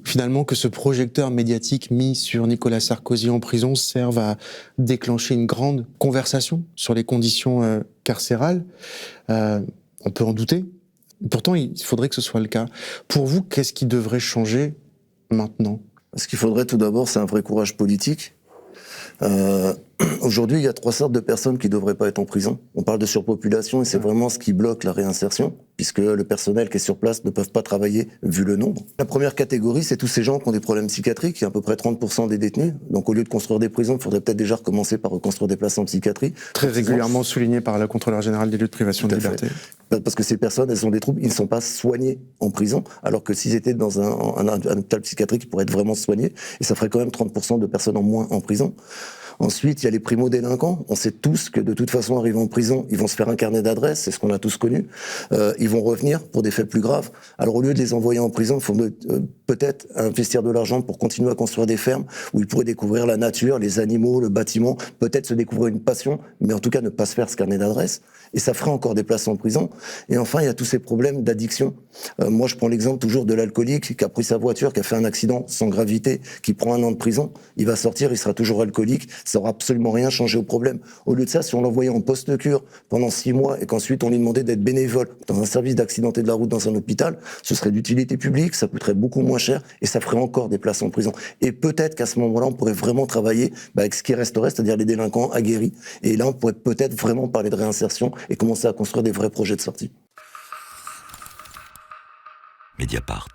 finalement que ce projecteur médiatique mis sur Nicolas Sarkozy en prison serve à déclencher une grande conversation sur les conditions carcérales. On peut en douter. Pourtant, il faudrait que ce soit le cas. Pour vous, qu'est-ce qui devrait changer maintenant ? Ce qu'il faudrait tout d'abord, c'est un vrai courage politique. Aujourd'hui, il y a 3 sortes de personnes qui ne devraient pas être en prison. On parle de surpopulation et c'est vraiment ce qui bloque la réinsertion, puisque le personnel qui est sur place ne peut pas travailler vu le nombre. La première catégorie, c'est tous ces gens qui ont des problèmes psychiatriques. Il y a à peu près 30% des détenus. Donc au lieu de construire des prisons, il faudrait peut-être déjà recommencer par reconstruire des places en psychiatrie. Très régulièrement souligné par le contrôleur général des lieux de privation de liberté. Parce que ces personnes, elles ont des troubles, ils ne sont pas soignés en prison, alors que s'ils étaient dans un hôpital psychiatrique, ils pourraient être vraiment soignés, et ça ferait quand même 30% de personnes en moins en prison. Ensuite, il y a les primo-délinquants. On sait tous que de toute façon, arrivant en prison, ils vont se faire un carnet d'adresses, c'est ce qu'on a tous connu. Ils vont revenir pour des faits plus graves. Alors au lieu de les envoyer en prison, il faut peut-être investir de l'argent pour continuer à construire des fermes où ils pourraient découvrir la nature, les animaux, le bâtiment, peut-être se découvrir une passion, mais en tout cas ne pas se faire ce carnet d'adresses. Et ça ferait encore des places en prison. Et enfin, il y a tous ces problèmes d'addiction. Moi, je prends l'exemple toujours de l'alcoolique qui a pris sa voiture, qui a fait un accident sans gravité, qui prend 1 an de prison. Il va sortir, il sera toujours alcoolique. Ça n'aura absolument rien changé au problème. Au lieu de ça, si on l'envoyait en post-cure pendant 6 mois et qu'ensuite on lui demandait d'être bénévole dans un service d'accidenté de la route dans un hôpital, ce serait d'utilité publique, ça coûterait beaucoup moins cher et ça ferait encore des places en prison. Et peut-être qu'à ce moment-là, on pourrait vraiment travailler avec ce qui resterait, c'est-à-dire les délinquants aguerris. Et là, on pourrait peut-être vraiment parler de réinsertion et commencer à construire des vrais projets de sortie. Mediapart.